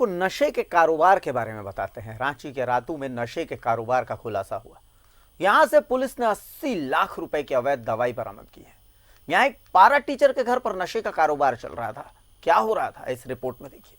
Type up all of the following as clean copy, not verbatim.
आपको नशे के कारोबार के बारे में बताते हैं। रांची के रातू में नशे के कारोबार का खुलासा हुआ। यहां से पुलिस ने 80 लाख रुपए की अवैध दवाई बरामद की है। यहां एक पारा टीचर के घर पर नशे का कारोबार चल रहा था। क्या हो रहा था इस रिपोर्ट में देखिए।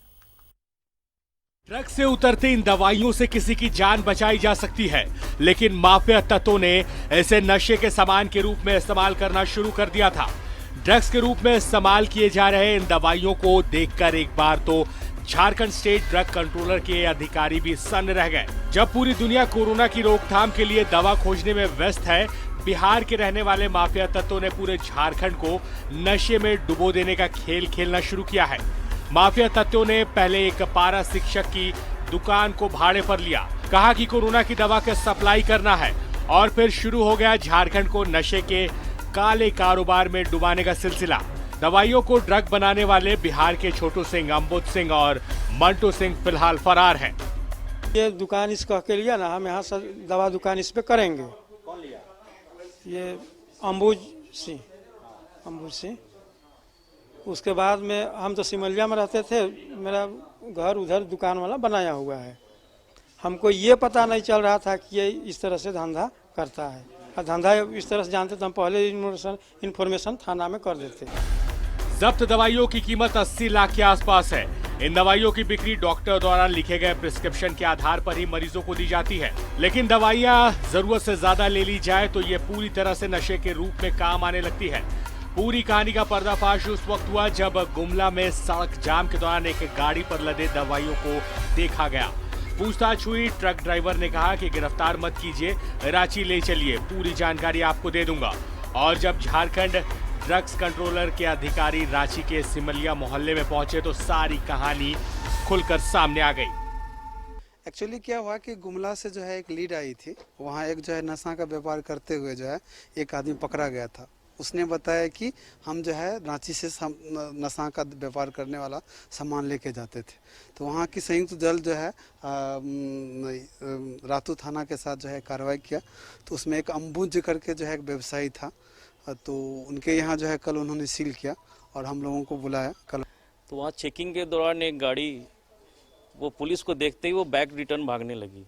ट्रक से उतरते इन दवाइयों से किसी की जान बचाई जा सकती है, लेकिन माफिया तत्वों ने इसे नशे के सामान के रूप में इस्तेमाल करना शुरू कर दिया था। ड्रग्स के रूप में इस्तेमाल किए जा रहे इन दवाइयों को देखकर एक बार तो झारखंड स्टेट ड्रग कंट्रोलर के अधिकारी भी सन्न रह गए। जब पूरी दुनिया कोरोना की रोकथाम के लिए दवा खोजने में व्यस्त है, बिहार के रहने वाले माफिया तत्वों ने पूरे झारखंड को नशे में डुबो देने का खेल खेलना शुरू किया है। माफिया तत्वों ने पहले एक पारा शिक्षक की दुकान को भाड़े पर लिया, कहा कि कोरोना की दवा का सप्लाई करना है, और फिर शुरू हो गया झारखंड को नशे के काले कारोबार में डुबाने का सिलसिला। दवाइयों को ड्रग बनाने वाले बिहार के छोटू सिंह, अम्बुद सिंह और मंटू सिंह फिलहाल फरार हैं। ये दुकान इस कह के लिया ना, हम यहाँ से दवा दुकान इस पे करेंगे। कौन लिया? ये अम्बुज सिंह। उसके बाद में हम तो सिमलिया में रहते थे, मेरा घर उधर दुकान वाला बनाया हुआ है। हमको ये पता नहीं चल रहा था कि ये इस तरह से धंधा करता है। धंधा इस तरह से जानते तो हम पहले इन्फॉर्मेशन थाना में कर देते। जब्त दवाइयों की कीमत 80 लाख के आसपास है। इन दवाइयों की बिक्री डॉक्टर द्वारा लिखे गए प्रिस्क्रिप्शन के आधार पर ही मरीजों को दी जाती है, लेकिन दवाइयां जरूरत से ज्यादा ले ली जाए तो ये पूरी तरह से नशे के रूप में काम आने लगती है। पूरी कहानी का पर्दाफाश उस वक्त हुआ जब गुमला में सड़क जाम के दौरान एक गाड़ी पर लदे दवाइयों को देखा गया। पूछताछ हुई, ट्रक ड्राइवर ने कहा कि गिरफ्तार मत कीजिए, रांची ले चलिए, पूरी जानकारी आपको दे दूंगा। और जब झारखंड ड्रग्स कंट्रोलर के अधिकारी रांची के सिमलिया मोहल्ले में पहुंचे तो सारी कहानी खुलकर सामने आ गई। एक्चुअली क्या हुआ कि गुमला से जो है एक लीड आई थी, वहाँ एक जो है नशा का व्यापार करते हुए जो है एक आदमी पकड़ा गया था। उसने बताया कि हम जो है रांची से नशा का व्यापार करने वाला सामान लेके जाते थे। तो वहाँ की संयुक्त दल जो है रातू थाना के साथ जो है कार्रवाई किया। तो उसमें एक अम्बुज करके जो है एक व्यवसायी था, तो उनके यहाँ जो है कल उन्होंने सील किया और हम लोगों को बुलाया कल। तो वहाँ चेकिंग के दौरान एक गाड़ी वो पुलिस को देखते ही वो बैक रिटर्न भागने लगी।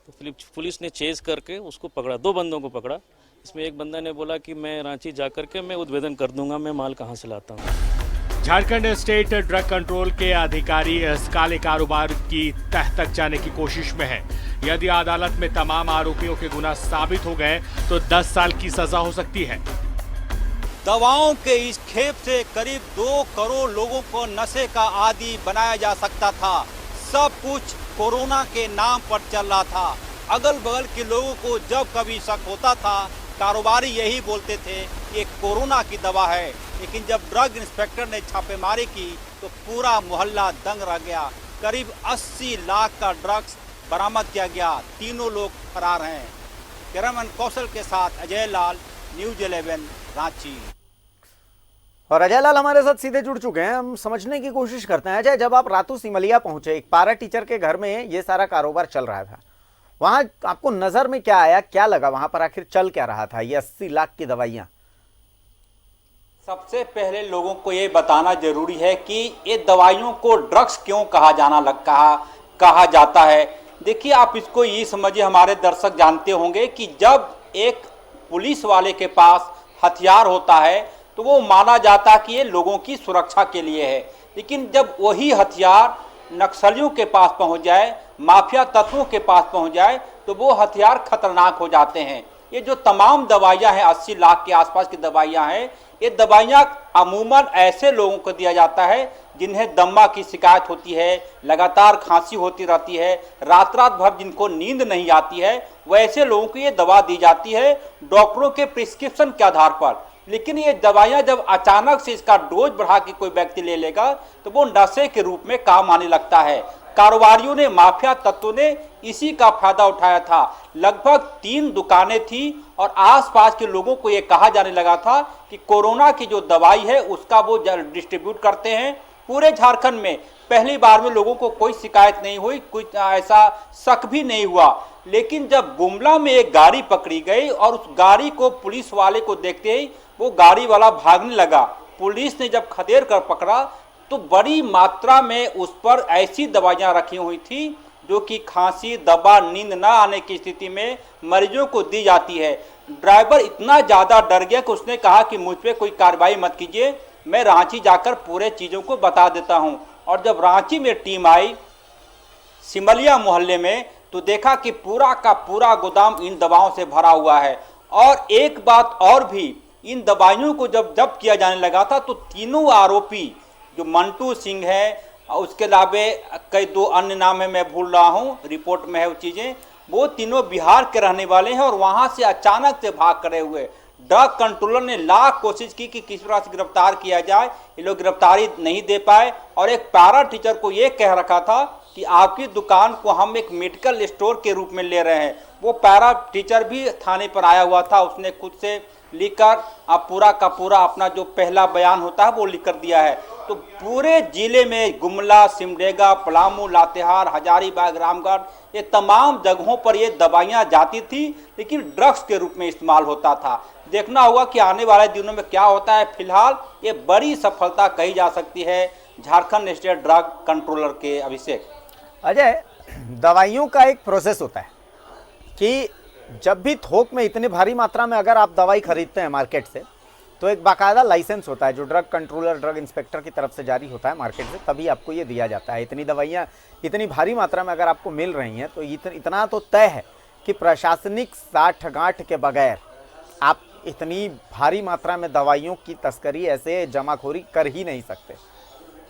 तो पुलिस ने चेज करके उसको पकड़ा, 2 बंदों को पकड़ा। इसमें एक बंदा ने बोला कि मैं रांची जाकर के मैं उद्भेदन कर दूंगा, मैं माल कहां से लाता हूं। झारखंड स्टेट ड्रग कंट्रोल के अधिकारी इस काले कारोबार की तह तक जाने की कोशिश में है। यदि अदालत में तमाम आरोपियों के गुनाह साबित हो गए तो 10 साल की सजा हो सकती है। दवाओं के इस खेप से करीब 2 करोड़ लोगों को नशे का आदी बनाया जा सकता था। सब कुछ कोरोना के नाम पर चल रहा था। अगल बगल के लोगों को जब कभी शक होता था, कारोबारी यही बोलते थे ये कोरोना की दवा है। लेकिन जब ड्रग इंस्पेक्टर ने छापेमारी की तो पूरा मोहल्ला दंग रह गया। करीब 80 लाख का ड्रग्स बरामद किया गया। तीनों लोग फरार हैं। कैमरामैन कौशल के साथ अजय लाल, न्यूज़ 11 रांची। और अजय लाल हमारे साथ सीधे जुड़ चुके हैं। हम समझने की कोशिश करते हैं। अजय, जब आप रातू सिमलिया पहुंचे, एक पारा टीचर के घर में ये सारा कारोबार चल रहा था, वहां आपको नजर में क्या आया, क्या लगा, वहां पर आखिर चल क्या रहा था? ये 80 लाख की दवाइयां। सबसे पहले लोगों को ये बताना जरूरी है कि ये दवाइयों को ड्रग्स क्यों कहा जाता है। देखिए, आप इसको ये समझिए, हमारे दर्शक जानते होंगे कि जब एक पुलिस वाले के पास हथियार होता है तो वो माना जाता कि ये लोगों की सुरक्षा के लिए है। लेकिन जब वही हथियार नक्सलियों के पास पहुंच जाए, माफिया तत्वों के पास पहुंच जाए, तो वो हथियार खतरनाक हो जाते हैं। ये जो तमाम दवाइयां हैं, 80 लाख के आसपास की दवाइयां हैं, ये दवाइयां अमूमन ऐसे लोगों को दिया जाता है जिन्हें दम्मा की शिकायत होती है, लगातार खांसी होती रहती है, रात भर जिनको नींद नहीं आती है, वैसे लोगों को ये दवा दी जाती है डॉक्टरों के प्रिस्क्रिप्शन के आधार पर। लेकिन ये दवाइयां जब अचानक से इसका डोज बढ़ा के कोई व्यक्ति ले लेगा तो वो नशे के रूप में काम आने लगता है। कारोबारियों ने, माफिया तत्वों ने इसी का फायदा उठाया था। लगभग 3 दुकानें थी और आसपास के लोगों को ये कहा जाने लगा था कि कोरोना की जो दवाई है उसका वो डिस्ट्रीब्यूट करते हैं पूरे झारखंड में। पहली बार में लोगों को कोई शिकायत नहीं हुई, कुछ ऐसा शक भी नहीं हुआ। लेकिन जब गुमला में एक गाड़ी पकड़ी गई और उस गाड़ी को पुलिस वाले को देखते ही वो गाड़ी वाला भागने लगा। पुलिस ने जब खदेड़ कर पकड़ा तो बड़ी मात्रा में उस पर ऐसी दवाइयां रखी हुई थी जो कि खांसी, दमा, नींद न आने की स्थिति में मरीजों को दी जाती है। ड्राइवर इतना ज़्यादा डर गया कि उसने कहा कि मुझ पर कोई कार्रवाई मत कीजिए, मैं रांची जाकर पूरे चीज़ों को बता देता हूं। और जब रांची में टीम आई सिमलिया मोहल्ले में, तो देखा कि पूरा का पूरा गोदाम इन दवाओं से भरा हुआ है। और एक बात और भी, इन दवाइयों को जब जब्त किया जाने लगा था तो तीनों आरोपी जो मंटू सिंह है, उसके अलावा कई दो अन्य नाम है, मैं भूल रहा हूँ, रिपोर्ट में है वो चीज़ें, वो तीनों बिहार के रहने वाले हैं और वहाँ से अचानक से भाग करे हुए। ड्रग कंट्रोलर ने लाख कोशिश की कि किस तरह से गिरफ्तार किया जाए, ये लोग गिरफ्तारी नहीं दे पाए। और एक पैरा टीचर को ये कह रखा था कि आपकी दुकान को हम एक मेडिकल स्टोर के रूप में ले रहे हैं। वो पैरा टीचर भी थाने पर आया हुआ था, उसने खुद से लिखकर अब पूरा का पूरा अपना जो पहला बयान होता है वो लिख कर दिया है। तो पूरे जिले में गुमला, सिमडेगा, पलामू, लातेहार, हजारीबाग, रामगढ़, ये तमाम जगहों पर ये दवाइयाँ जाती थी, लेकिन ड्रग्स के रूप में इस्तेमाल होता था। देखना होगा कि आने वाले दिनों में क्या होता है। फिलहाल ये बड़ी सफलता कही जा सकती है झारखंड स्टेट ड्रग कंट्रोलर के। अभिषेक, अजय, दवाइयों का एक प्रोसेस होता है कि जब भी थोक में इतनी भारी मात्रा में अगर आप दवाई खरीदते हैं मार्केट से, तो एक बाकायदा लाइसेंस होता है जो ड्रग कंट्रोलर, ड्रग इंस्पेक्टर की तरफ से जारी होता है मार्केट से, तभी आपको ये दिया जाता है। इतनी दवाइयाँ इतनी भारी मात्रा में अगर आपको मिल रही हैं तो इतना तो तय है कि प्रशासनिक साठगांठ के बगैर आप इतनी भारी मात्रा में दवाइयों की तस्करी, ऐसे जमाखोरी कर ही नहीं सकते।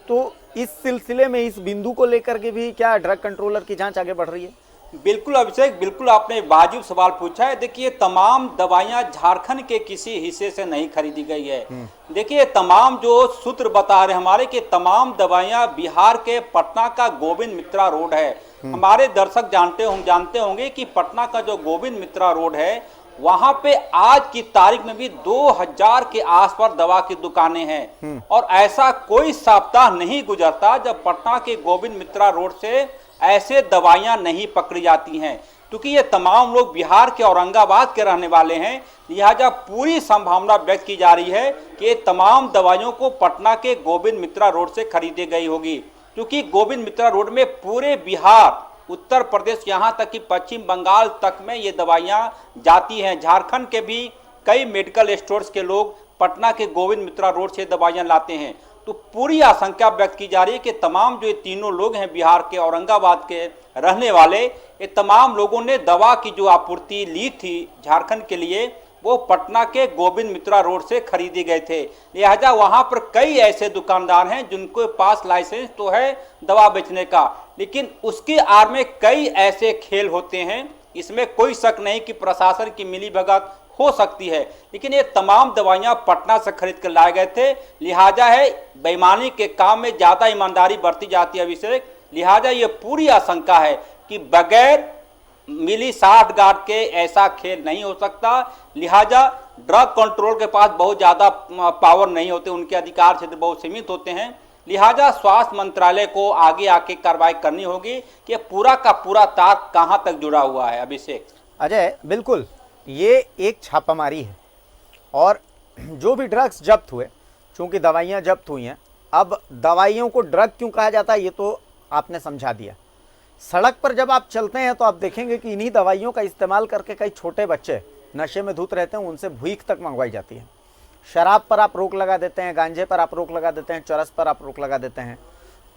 तो इस सिलसिले में इस बिंदु को लेकर के भी क्या ड्रग कंट्रोलर की जांच आगे बढ़ रही है? बिल्कुल अभिषेक, बिल्कुल आपने वाजिब सवाल पूछा है। देखिए, तमाम दवाइयां झारखंड के किसी हिस्से से नहीं खरीदी गई है। देखिए, तमाम जो सूत्र बता रहे हमारे कि तमाम दवाइयां बिहार के पटना का गोविंद मित्रा रोड है। हमारे दर्शक जानते होंगे कि पटना का जो गोविंद मित्रा रोड है, वहां पे आज की तारीख में भी 2000 के आसपास दवा की दुकानें हैं। और ऐसा कोई सप्ताह नहीं गुजरता जब पटना के गोविंद मित्रा रोड से ऐसे दवाइयां नहीं पकड़ी जाती हैं। क्योंकि ये तमाम लोग बिहार के औरंगाबाद के रहने वाले हैं, लिहाजा पूरी संभावना व्यक्त की जा रही है कि ये तमाम दवाइयों को पटना के गोविंद मित्रा रोड से खरीदी गई होगी। क्योंकि गोविंद मित्रा रोड में पूरे बिहार, उत्तर प्रदेश, यहाँ तक कि पश्चिम बंगाल तक में ये दवाइयाँ जाती हैं। झारखंड के भी कई मेडिकल स्टोर्स के लोग पटना के गोविंद मित्रा रोड से दवाइयाँ लाते हैं। तो पूरी आशंका व्यक्त की जा रही है कि तमाम जो ये तीनों लोग हैं बिहार के औरंगाबाद के रहने वाले, ये तमाम लोगों ने दवा की जो आपूर्ति ली थी झारखंड के लिए, वो पटना के गोविंद मित्रा रोड से खरीदे गए थे। लिहाजा वहां पर कई ऐसे दुकानदार हैं जिनके पास लाइसेंस तो है दवा बेचने का, लेकिन उसके आड़ में कई ऐसे खेल होते हैं। इसमें कोई शक नहीं कि प्रशासन की मिलीभगत हो सकती है, लेकिन ये तमाम दवाइयां पटना से खरीद कर लाए गए थे। लिहाजा है बेईमानी के काम में ज़्यादा ईमानदारी बरती जाती है अभिषेक। लिहाजा ये पूरी आशंका है कि बगैर मिली साठगांठ के ऐसा खेल नहीं हो सकता। लिहाजा ड्रग कंट्रोल के पास बहुत ज़्यादा पावर नहीं होते, उनके अधिकार क्षेत्र बहुत सीमित होते हैं। लिहाजा स्वास्थ्य मंत्रालय को आगे आके कार्रवाई करनी होगी कि पूरा का पूरा तार कहाँ तक जुड़ा हुआ है। अभिषेक, अजय, बिल्कुल ये एक छापामारी है और जो भी ड्रग्स जब्त हुए, चूंकि दवाइयाँ जब्त हुई हैं, अब दवाइयों को ड्रग क्यों कहा जाता है ये तो आपने समझा दिया। सड़क पर जब आप चलते हैं तो आप देखेंगे कि इन्हीं दवाइयों का इस्तेमाल करके कई छोटे बच्चे नशे में धुत रहते हैं, उनसे भूख तक मंगवाई जाती है। शराब पर आप रोक लगा देते हैं, गांजे पर आप रोक लगा देते हैं, चरस पर आप रोक लगा देते हैं,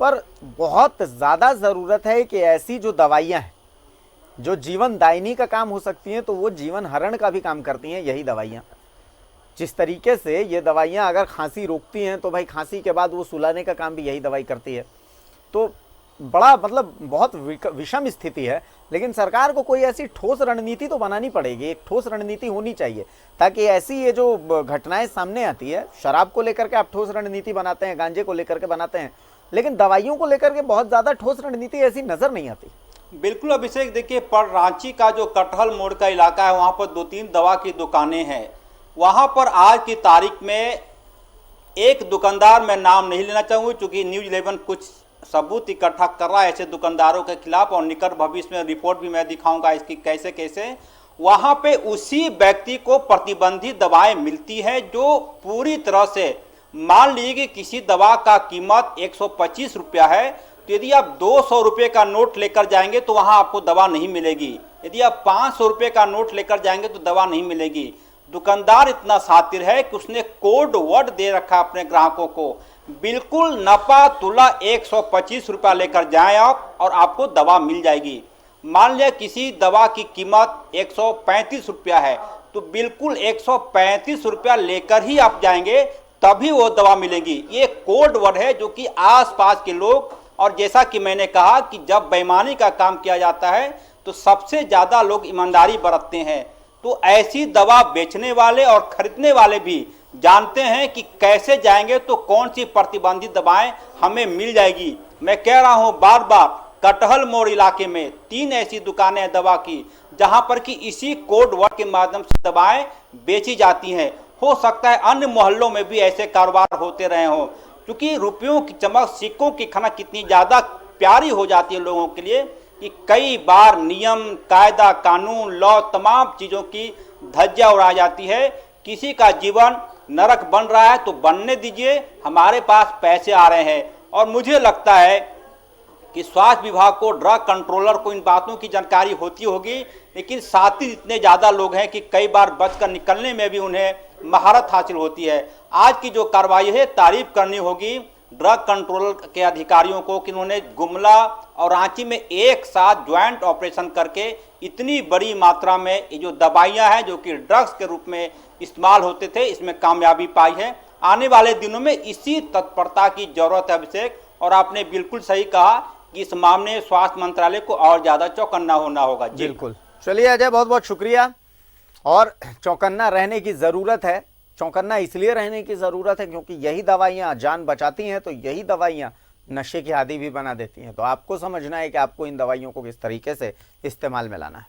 पर बहुत ज़्यादा ज़रूरत है कि ऐसी जो दवाइयाँ हैं जो जीवन दायिनी का काम हो सकती हैं, तो वो जीवन हरण का भी काम करती हैं यही दवाइयाँ। जिस तरीके से ये दवाइयाँ अगर खांसी रोकती हैं तो भाई खांसी के बाद वो सुलाने का काम भी यही दवाई करती है। तो बड़ा मतलब बहुत विषम स्थिति है, लेकिन सरकार को कोई ऐसी ठोस रणनीति तो बनानी पड़ेगी। एक ठोस रणनीति होनी चाहिए ताकि ऐसी ये जो घटनाएं सामने आती है, शराब को लेकर के आप ठोस रणनीति बनाते हैं, गांजे को लेकर के बनाते हैं, लेकिन दवाइयों को लेकर के बहुत ज़्यादा ठोस रणनीति ऐसी नज़र नहीं आती। बिल्कुल अभिषेक, देखिए पर रांची का जो कटहल मोड़ का इलाका है, वहाँ पर 2-3 दवा की दुकानें हैं। वहाँ पर आज की तारीख में एक दुकानदार, मैं नाम नहीं लेना चाहूँगी क्योंकि न्यूज़ 11 कुछ सबूत इकट्ठा कर रहा है ऐसे दुकानदारों के खिलाफ, और निकट भविष्य में रिपोर्ट भी मैं दिखाऊंगा इसकी कैसे कैसे। वहाँ पे उसी व्यक्ति को प्रतिबंधित दवाएं मिलती हैं जो पूरी तरह से मान लीजिए कि किसी दवा का कीमत 125 रुपया है, तो यदि आप 200 रुपये का नोट लेकर जाएंगे तो वहां आपको दवा नहीं मिलेगी। यदि आप 500 रुपये का नोट लेकर जाएंगे तो दवा नहीं मिलेगी। दुकानदार इतना शातिर है कि उसने कोड वर्ड दे रखा अपने ग्राहकों को, बिल्कुल नपा तुला 125 रुपया लेकर जाएं आप और आपको दवा मिल जाएगी। मान लिया किसी दवा की कीमत 135 रुपया है, तो बिल्कुल 135 रुपया लेकर ही आप जाएंगे तभी वो दवा मिलेगी। ये कोड वर्ड है जो कि आसपास के लोग, और जैसा कि मैंने कहा कि जब बेईमानी का काम किया जाता है तो सबसे ज़्यादा लोग ईमानदारी बरतते हैं। तो ऐसी दवा बेचने वाले और खरीदने वाले भी जानते हैं कि कैसे जाएंगे तो कौन सी प्रतिबंधित दवाएं हमें मिल जाएगी। मैं कह रहा हूं बार बार, कटहल मोड़ इलाके में 3 ऐसी दुकानें हैं दवा की जहां पर कि इसी कोड वर्ड के माध्यम से दवाएं बेची जाती हैं। हो सकता है अन्य मोहल्लों में भी ऐसे कारोबार होते रहे हों, क्योंकि रुपयों की चमक, सिक्कों की खनक कितनी ज़्यादा प्यारी हो जाती है लोगों के लिए कि कई बार नियम, कायदा, कानून, लॉ, तमाम चीज़ों की धज्जियां उड़ा जाती है। किसी का जीवन नरक बन रहा है तो बनने दीजिए, हमारे पास पैसे आ रहे हैं। और मुझे लगता है कि स्वास्थ्य विभाग को, ड्रग कंट्रोलर को इन बातों की जानकारी होती होगी, लेकिन साथ ही इतने ज़्यादा लोग हैं कि कई बार बचकर निकलने में भी उन्हें महारत हासिल होती है। आज की जो कार्रवाई है, तारीफ करनी होगी ड्रग कंट्रोल के अधिकारियों को कि उन्होंने गुमला और रांची में एक साथ ज्वाइंट ऑपरेशन करके इतनी बड़ी मात्रा में ये जो दवाइयां हैं जो कि ड्रग्स के रूप में इस्तेमाल होते थे, इसमें कामयाबी पाई है। आने वाले दिनों में इसी तत्परता की जरूरत है अभिषेक, और आपने बिल्कुल सही कहा कि इस मामले में स्वास्थ्य मंत्रालय को और ज्यादा चौकन्ना होना होगा। जी बिल्कुल। चलिए अजय, बहुत बहुत शुक्रिया। और चौकन्ना रहने की ज़रूरत है। चौकन्ना इसलिए रहने की ज़रूरत है क्योंकि यही दवाइयाँ जान बचाती हैं, तो यही दवाइयाँ नशे की आदी भी बना देती हैं। तो आपको समझना है कि आपको इन दवाइयों को किस तरीके से इस्तेमाल में लाना है।